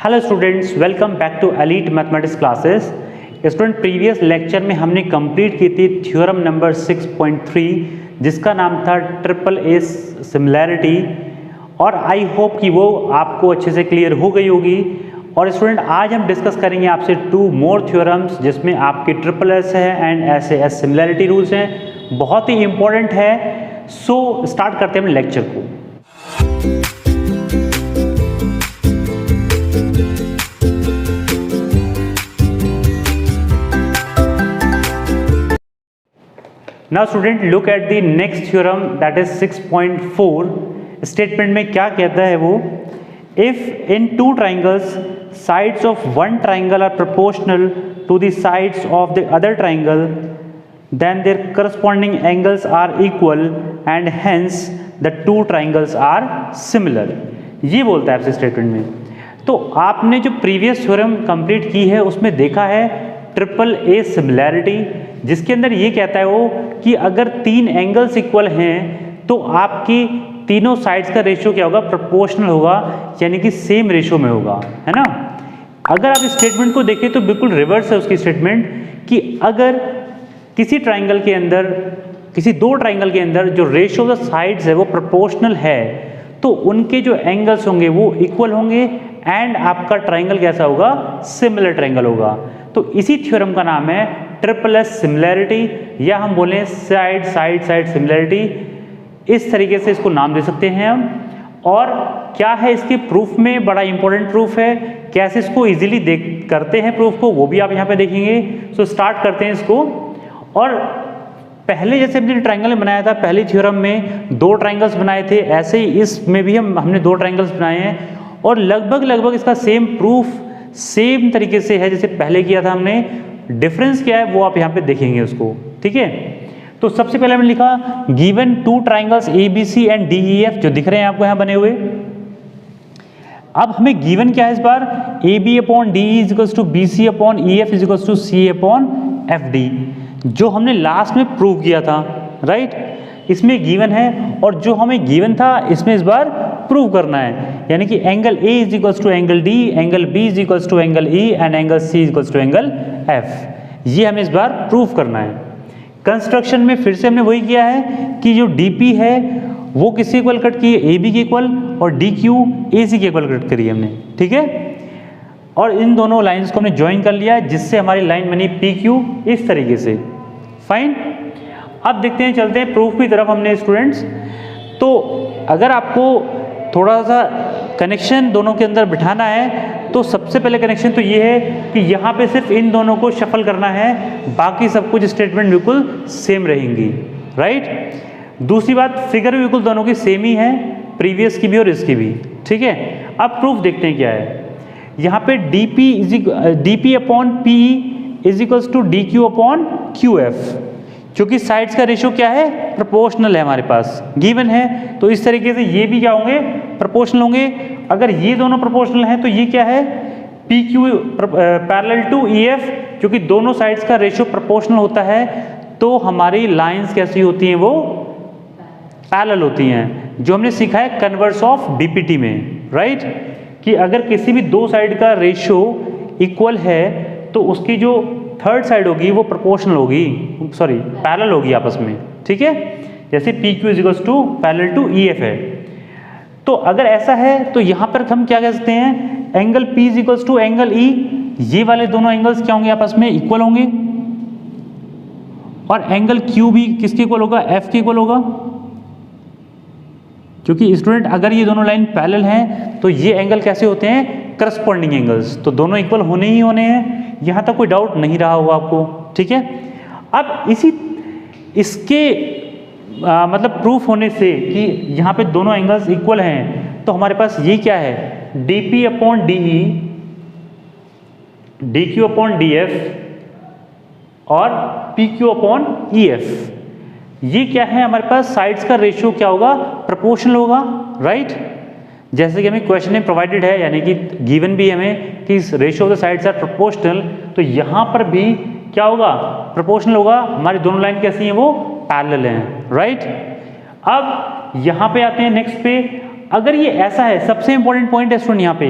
Hello students, welcome back to elite mathematics classes. Student, previous lecture में हमने complete की थी थ्योरम नंबर 6.3 जिसका नाम था ट्रिपल ए सिमिलैरिटी, और आई होप कि वो आपको अच्छे से क्लियर हो गई होगी। और स्टूडेंट, आज हम डिस्कस करेंगे आपसे 2 मोर थ्योरम्स जिसमें आपके ट्रिपल एस है एंड ऐसे एस सिमिलैरिटी रूल्स हैं, बहुत ही इंपॉर्टेंट है। सो स्टार्ट करते हैं हम लेक्चर को। Now student, look at the next theorem, that is 6.4. Statement में क्या कहता है वो? If in two triangles sides of one triangle are proportional to the sides of the other triangle, then their corresponding angles are equal and hence the two triangles are similar. ये बोलता है आपसे statement में। तो आपने जो previous theorem complete की है उसमें देखा है ट्रिपल ए सिमिलैरिटी, जिसके अंदर ये कहता है वो कि अगर 3 एंगल्स इक्वल हैं तो आपकी तीनों साइड्स का रेशियो क्या होगा? प्रोपोर्शनल होगा, यानी कि सेम रेशियो में होगा, है ना। अगर आप इस स्टेटमेंट को देखें तो बिल्कुल रिवर्स है उसकी स्टेटमेंट, कि अगर किसी ट्राइंगल के अंदर, किसी 2 ट्राइंगल के अंदर जो रेशियो ऑफ द साइड्स है वो प्रोपोर्शनल है तो उनके जो एंगल्स होंगे वो इक्वल होंगे एंड आपका ट्राइंगल कैसा होगा? सिमिलर ट्राइंगल होगा। तो इसी थ्योरम का नाम है ट्रिपल एस सिमिलैरिटी, या हम बोलें साइड साइड साइड सिमिलैरिटी, इस तरीके से इसको नाम दे सकते हैं हम। और क्या है इसके प्रूफ में? बड़ा इंपॉर्टेंट प्रूफ है। कैसे इसको इजीली देख करते हैं प्रूफ को, वो भी आप यहाँ पे देखेंगे। सो स्टार्ट करते हैं इसको। और पहले जैसे हमने ट्राइंगल बनाया था, पहले थ्योरम में 2 ट्राइंगल्स बनाए थे, ऐसे ही इसमें भी हमने 2 ट्राइंगल्स बनाए हैं और लगभग इसका सेम प्रूफ सेम तरीके से है जैसे पहले किया था हमने। डिफरेंस क्या है वो आप यहाँ पे देखेंगे उसको, ठीक है। तो सबसे पहले हमने लिखा given 2 triangles ABC and DEF, जो दिख रहे हैं आपको यहाँ बने हुए। अब हमें गिवन क्या है इस बार? AB upon DE is equals to BC upon EF is equals to CA upon FD, जो हमने लास्ट में प्रूव किया था, राइट। इसमें गिवन है और जो हमें गिवन था इसमें इस बार प्रूव करना है, यानी कि angle A is equals to angle D, angle B is equals to angle E and angle C is equals to angle F। ये हमें इस बार प्रूव करना है। कंस्ट्रक्शन में फिर से हमने वही किया है कि जो DP है वो किसके इक्वल कट की है? AB के इक्वल, और DQ AC के इक्वल कट करी है हमने, ठीक है। और इन दोनों लाइंस को हमने ज्वाइन कर लिया जिससे हमारी लाइन बनी PQ इस तरीके से। फाइन। अब देखते हैं, चलते हैं प्रूफ की तरफ हमने स्टूडेंट्स। तो अगर आपको थोड़ा सा कनेक्शन दोनों के अंदर बिठाना है तो सबसे पहले कनेक्शन तो ये है कि यहाँ पे सिर्फ इन दोनों को शफल करना है, बाकी सब कुछ स्टेटमेंट बिल्कुल सेम रहेंगी, राइट। दूसरी बात, फिगर भी बिल्कुल दोनों की सेम ही है, प्रीवियस की भी और इसकी भी, ठीक है। अब प्रूफ देखते हैं क्या है। यहाँ पे DP upon PE is equals to DQ upon QF, क्योंकि साइड्स का रेशियो क्या है? प्रोपोर्शनल है, हमारे पास गिवन है। तो इस तरीके से ये भी क्या होंगे? प्रोपोर्शनल होंगे। अगर ये दोनों प्रोपोर्शनल हैं तो ये क्या है? PQ पैरेलल टू EF, क्योंकि दोनों साइड्स का रेशियो प्रोपोर्शनल होता है तो हमारी लाइंस कैसी होती हैं? वो पैरेलल होती हैं, जो हमने सीखा है कन्वर्स ऑफ DPT में, राइट। कि अगर किसी भी 2 साइड का रेशियो इक्वल है तो उसकी जो थर्ड साइड होगी वो प्रोपोर्शनल होगी, सॉरी पैरेलल होगी आपस में, ठीक है। जैसे PQ is equals to parallel to EF है। तो अगर ऐसा है तो यहाँ पर हम क्या कह सकते हैं? Angle P is equals to angle E, ये वाले दोनों एंगल्स क्या होंगे? आपस में इक्वल होंगे। और एंगल Q भी किसके इक्वल होगा? F के इक्वल होगा, क्योंकि स्टूडेंट अगर ये दोनों लाइन पैरेलल हैं तो ये एंगल कैसे होते हैं? करस्पॉन्डिंग एंगल्स, तो दोनों इक्वल होने ही होने हैं। यहाँ तक कोई डाउट नहीं रहा होगा आपको, ठीक है। अब इसके मतलब प्रूफ होने से कि यहाँ पे दोनों एंगल्स इक्वल हैं तो हमारे पास ये क्या है? DP upon DE, DQ upon DF और PQ अपॉन EF, ये क्या है? हमारे पास साइड्स का रेशियो क्या होगा? प्रोपोर्शनल होगा, राइट। जैसे कि हमें क्वेश्चन में प्रोवाइडेड है, यानी कि गिवन भी हमें कि ratio of the sides are proportional, तो यहाँ पर भी क्या होगा? प्रोपोर्शनल होगा। हमारी दोनों लाइन कैसी हैं? वो पैरेलल हैं, राइट। अब यहाँ पे आते हैं नेक्स्ट पे। अगर ये ऐसा है, सबसे इंपॉर्टेंट पॉइंट है स्टूडेंट यहाँ पे,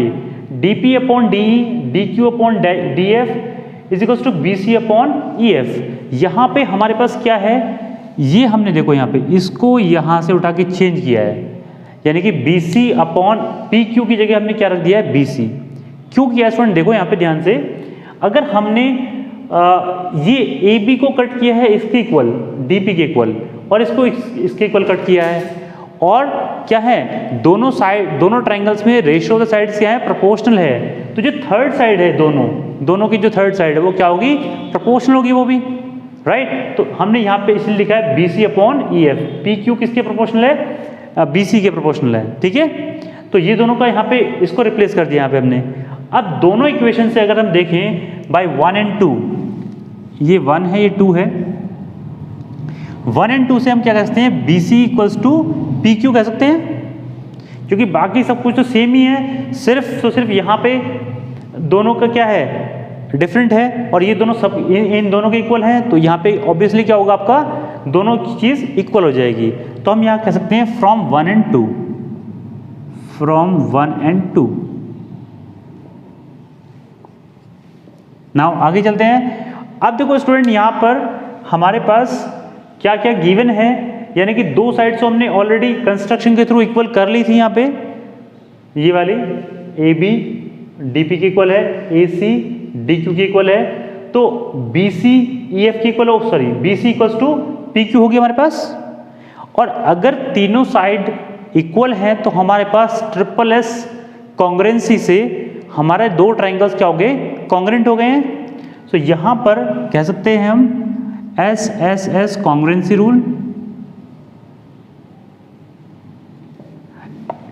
D P upon D E, D Q upon D F is equals to B C upon E F. यहाँ पे हमारे पास क्या है, ये हमने देखो यहाँ पे इसको यहाँ से उठा के चेंज किया है, यानी कि B C upon P Q की जगह हमने क्या रख दिया है, बी सी। क्यों किया स्टूडेंट, देखो यहाँ पे ध्यान से, अगर हमने ये ए बी को कट किया है इसके इक्वल, डी पी के इक्वल, और इसको इसके इक्वल कट किया है, और क्या है, दोनों साइड, दोनों ट्राइंगल्स में रेशियो ऑफ द साइड्स क्या है, प्रोपोर्शनल है। तो जो थर्ड साइड है, दोनों की जो थर्ड साइड है वो क्या होगी, प्रोपोर्शनल होगी वो भी, राइट। तो हमने यहाँ पे इसलिए लिखा है B C upon E F. P Q किसके प्रोपोर्शनल है, बी सी के प्रोपोर्शनल है, ठीक है। तो ये दोनों का यहाँ पे इसको रिप्लेस कर दिया यहाँ पे हमने। अब दोनों इक्वेशन से अगर हम देखें बाय 1 and 2, ये 1 है, ये 2 है, 1 and 2 से हम क्या कह सकते हैं, B C equals to P Q कह सकते हैं, क्योंकि बाकी सब कुछ तो सेम ही है, सिर्फ यहाँ पे दोनों का क्या है, डिफरेंट है, और ये दोनों सब इन दोनों के इक्वल हैं, तो यहाँ पे ऑब्वियसली क्या होगा, आपका दोनों की चीज़ इक्वल हो जाएगी। तो हम यहाँ कह सकते हैं from 1 and 2, from 1 and 2। Now आगे चलते हैं। अब देखो स्टूडेंट, यहाँ पर हमारे पास क्या क्या गिवन है, यानी कि दो साइड्स को हमने ऑलरेडी कंस्ट्रक्शन के थ्रू इक्वल कर ली थी। यहाँ पे ये वाली ए बी डी पी की इक्वल है, ए सी डी क्यू की इक्वल है, तो बी सी ई एफ की इक्वल हो, sorry B C equals to P Q होगी हमारे पास। और अगर तीनों साइड इक्वल हैं तो हमारे पास ट्रिपल एस कॉन्ग्रेंसी से हमारे दो ट्राइंगल्स क्या हो गए, कॉन्ग्रेंट हो गए हैं। तो यहाँ पर कह सकते हैं हम S S S कॉन्ग्रेंसी rule,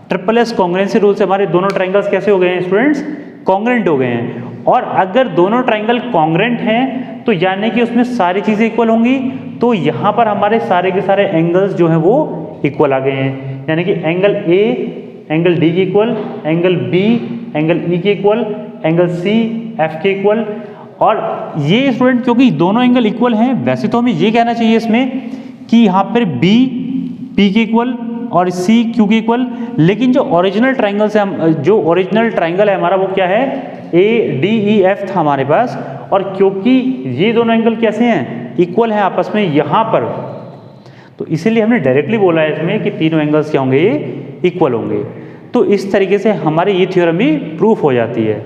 triple S कॉन्ग्रेंसी rule से हमारे दोनों ट्राइंगल्स कैसे हो गए हैं स्टूडेंट्स, कॉन्ग्रेंट हो गए हैं। और अगर दोनों ट्राइंगल कॉन्ग्रेंट हैं तो यानी कि उसमें सारी चीजें इक्वल होंगी, तो यहाँ पर हमारे सारे के सारे एंगल्स जो हैं वो इक्वल आ गए हैं, यानी कि एंगल ए एंगल डी के equal, angle B angle E के इक्वल, एंगल सी एफ के इक्वल। और ये स्टूडेंट क्योंकि दोनों एंगल इक्वल हैं, वैसे तो हमें ये कहना चाहिए इसमें कि यहाँ पर बी पी के इक्वल और सी क्यू के इक्वल, लेकिन जो ओरिजिनल ट्राइंगल से हम, जो ओरिजिनल ट्राइंगल है हमारा वो क्या है, ए डी ई एफ था हमारे पास। और क्योंकि ये दोनों एंगल कैसे हैं, इक्वल हैं आपस में यहाँ पर, तो इसीलिए हमने डायरेक्टली बोला है इसमें कि तीनों एंगल्स क्या होंगे, ये इक्वल होंगे। तो इस तरीके से हमारी ये थ्योरम भी प्रूफ हो जाती है।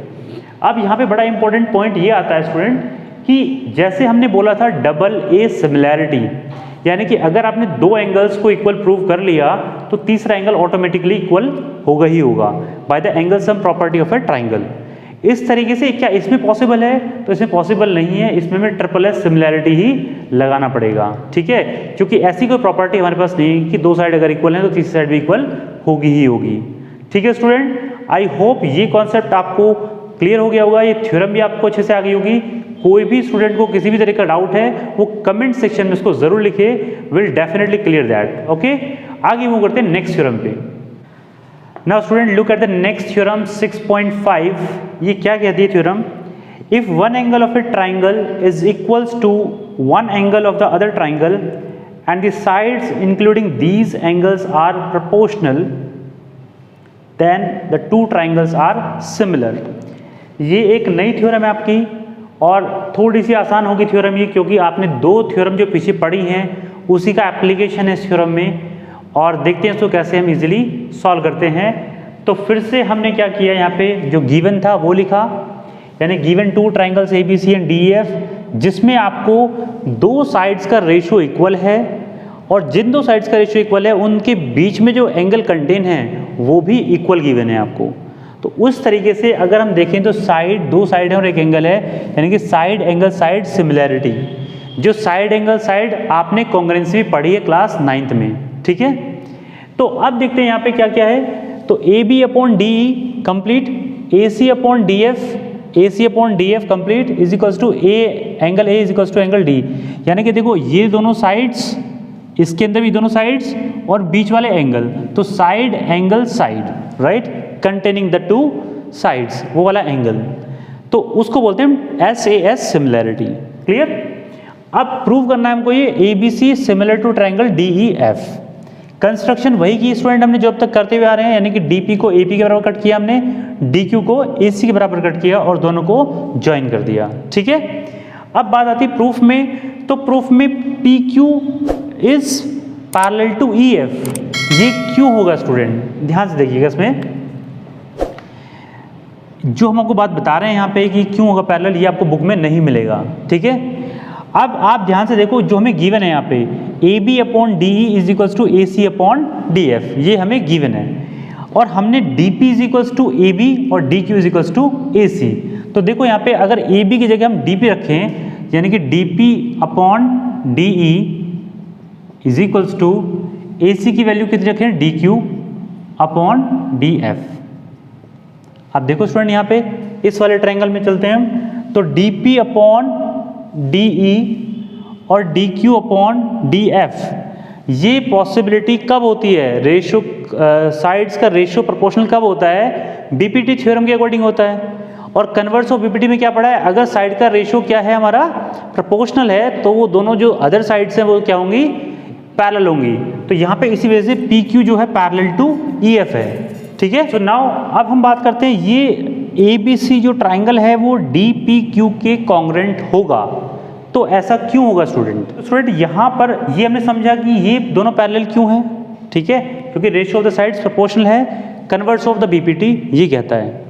अब यहाँ पे बड़ा इंपॉर्टेंट पॉइंट ये आता है स्टूडेंट कि जैसे हमने बोला था डबल ए सिमिलैरिटी, यानी कि अगर आपने दो एंगल्स को इक्वल प्रूव कर लिया तो तीसरा एंगल ऑटोमेटिकली इक्वल होगा ही होगा by the angle sum property of a triangle. इस तरीके से क्या इसमें पॉसिबल है, तो इसमें पॉसिबल नहीं है, इसमें हमें ट्रिपल एस सिमिलैरिटी ही लगाना पड़ेगा, ठीक है, क्योंकि ऐसी कोई प्रॉपर्टी हमारे पास नहीं है कि दो साइड अगर इक्वल है तो तीसरी साइड भी इक्वल होगी ही होगी। ठीक है स्टूडेंट, आई होप ये कॉन्सेप्ट आपको क्लियर हो गया होगा, ये थ्योरम भी आपको अच्छे से आ गई होगी। कोई भी स्टूडेंट को किसी भी तरह का डाउट है वो कमेंट सेक्शन में उसको जरूर लिखे, will definitely clear that. Okay, आगे मूव करते हैं नेक्स्ट थ्योरम पे। Now student look at the next theorem 6.5। ये क्या कहती है theorem, if one angle of a triangle is equals to one angle of the other triangle and the sides including these angles are proportional then the two triangles are similar. ये एक नई theorem है आपकी और थोड़ी सी आसान होगी theorem ये, क्योंकि आपने दो थ्योरम जो पीछे पढ़ी हैं उसी का एप्लीकेशन है इस थ्योरम में, और देखते हैं इसको कैसे हम इजीली सॉल्व करते हैं। तो फिर से हमने क्या किया, यहाँ पे जो गिवन था वो लिखा, यानी given two triangles A B C and D F, जिसमें आपको दो साइड्स का रेशियो इक्वल है, और जिन दो साइड्स का रेशियो इक्वल है उनके बीच में जो एंगल कंटेन है वो भी इक्वल गिवन है आपको। तो उस तरीके से अगर हम देखें तो साइड, दो साइड है और एक एंगल है, यानी कि साइड एंगल साइड सिमिलैरिटी। जो साइड एंगल साइड आपने कॉन्ग्रुएंसी पढ़ी है क्लास 9th में, ठीक है। तो अब देखते हैं यहाँ पे क्या क्या है, तो A B upon D E complete, A C upon D F, A C upon D F complete is equals to angle A is equals to angle D. यानी कि देखो ये दोनों साइड्स, इसके अंदर भी दोनों साइड्स और बीच वाले एंगल, तो side angle side, right, containing the two sides, वो वाला एंगल, तो उसको बोलते हैं S A S similarity. Clear. अब प्रूव करना है हमको ये A B C similar to triangle D E F. Construction वही की स्टूडेंट हमने जो अब तक करते हुए आ रहे हैं, यानी कि डीपी को एपी के बराबर कट किया हमने, डीक्यू को एसी के बराबर कट किया और दोनों को ज्वाइन कर दिया। ठीक है, अब बात आती है प्रूफ में। तो प्रूफ में P Q is parallel to E F, ये क्यों होगा स्टूडेंट, ध्यान से देखिएगा। इसमें जो हम आपको बात बता रहे हैं यहाँ पे कि क्यों होगा पैरेलल, ये आपको बुक में नहीं मिलेगा। ठीक है, अब आप ध्यान से देखो, जो हमें गिवन है यहाँ पे A B upon D E is equals to A C upon D F, ये हमें गिवन है, और हमने D P is equals to A B और D Q is equals to A C. तो देखो यहाँ पे अगर ए बी की जगह हम डी पी रखें, यानी कि D P upon D E is equals to A C की वैल्यू कितनी रखें, D Q upon D F. अब देखो स्टूडेंट यहाँ पे इस वाले ट्रायंगल में चलते हैं हम, तो D P upon D E और D Q upon D F, ये पॉसिबिलिटी कब होती है, रेशो साइड्स का रेशो प्रोपोर्शनल कब होता है, बीपीटी थ्योरम के अकॉर्डिंग होता है। और कन्वर्स ऑफ बीपीटी में क्या पढ़ा है, अगर साइड का रेशो क्या है हमारा, प्रोपोर्शनल है, तो वो दोनों जो अदर साइड्स हैं वो क्या होंगी, पैरेलल होंगी। तो यहाँ पे इसी वजह से पी क्यू जो है पैरेलल टू ई एफ है। ठीक है, तो नाउ अब हम बात करते हैं, ये ए बी सी जो ट्राइंगल है वो डी पी क्यू के कॉन्ग्रेंट होगा। तो ऐसा क्यों होगा स्टूडेंट, तो स्टूडेंट यहाँ पर ये हमने समझा कि ये दोनों पैरेलल क्यों हैं। ठीक है, क्योंकि ratio of the sides proportional है, कन्वर्स ऑफ द बीपीटी ये कहता है।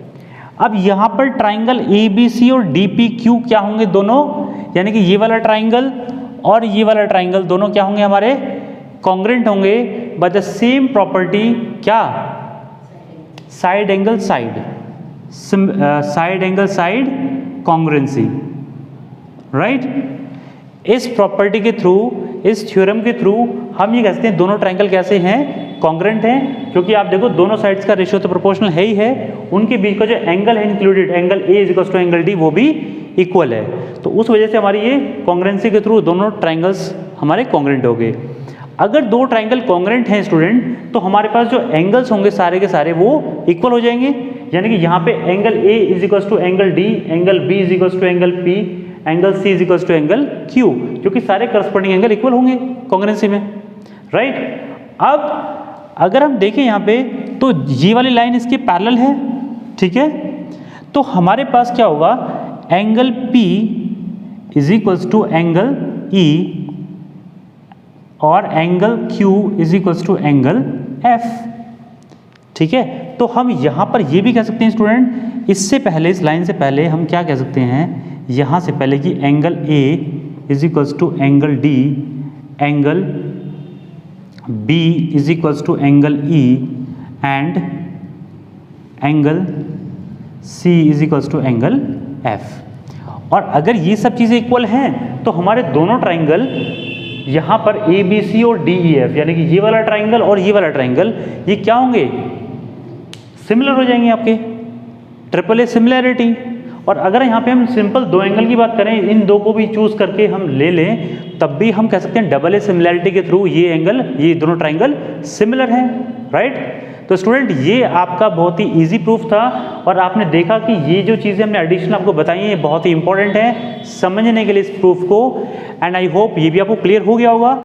अब यहाँ पर ट्राइंगल ए बी सी और डी पी क्यू क्या होंगे दोनों, यानी कि ये वाला ट्राइंगल और ये वाला ट्राइंगल दोनों क्या होंगे, हमारे कॉन्ग्रेंट होंगे बाय द सेम प्रॉपर्टी, क्या, side angle side, side angle side congruency, right. इस प्रॉपर्टी के थ्रू, इस थ्योरम के थ्रू हम ये कह सकते हैं दोनों ट्रायंगल कैसे हैं, कॉन्ग्रुएंट हैं, क्योंकि आप देखो दोनों साइड्स का रेशियो तो प्रोपोर्शनल है ही है, उनके बीच का जो एंगल है included, angle A is equal to angle D, वो भी इक्वल है। तो उस वजह से हमारी ये कॉन्ग्रुएंसी के थ्रू दोनों ट्रायंगल्स हमारे कॉन्ग्रुएंट हो गए। अगर दो ट्रायंगल कॉन्ग्रुएंट हैं स्टूडेंट, तो हमारे पास जो एंगल्स होंगे सारे के सारे वो इक्वल हो जाएंगे, यानी कि यहाँ पे angle A is equal to angle D, angle B is equal to angle P, angle C is equal to angle Q, क्योंकि सारे करस्पॉन्डिंग एंगल इक्वल होंगे कॉन्ग्रुएंसी में, राइट। अब अगर हम देखें यहाँ पे, तो ये वाली लाइन इसकी पैरेलल है। ठीक है, तो हमारे पास क्या होगा, angle P is equals to angle E और angle Q is equals to angle F। ठीक है, तो हम यहाँ पर ये भी कह सकते हैं स्टूडेंट, इससे पहले, इस लाइन से पहले हम क्या कह सकते हैं, यहाँ से पहले कि angle A is equals to angle D, angle B is equals to angle E and angle C is equals to angle F। और अगर ये सब चीज़ें इक्वल हैं, तो हमारे दोनों ट्राइंगल यहाँ पर ए बी सी और डी ई एफ, यानी कि ये वाला ट्राइंगल और ये वाला ट्राइंगल, ये क्या होंगे, सिमिलर हो जाएंगे आपके, ट्रिपल ए सिमिलैरिटी। और अगर यहाँ पे हम सिंपल दो एंगल की बात करें, इन दो को भी चूज करके हम ले लें, तब भी हम कह सकते हैं डबल ए सिमिलैरिटी के थ्रू ये एंगल, ये दोनों ट्राइंगल सिमिलर हैं, राइट। तो स्टूडेंट ये आपका बहुत ही इजी प्रूफ था, और आपने देखा कि ये जो चीज़ें हमने एडिशन आपको बताई हैं, ये बहुत ही इंपॉर्टेंट है समझने के लिए इस प्रूफ को, एंड आई होप ये भी आपको क्लियर हो गया होगा।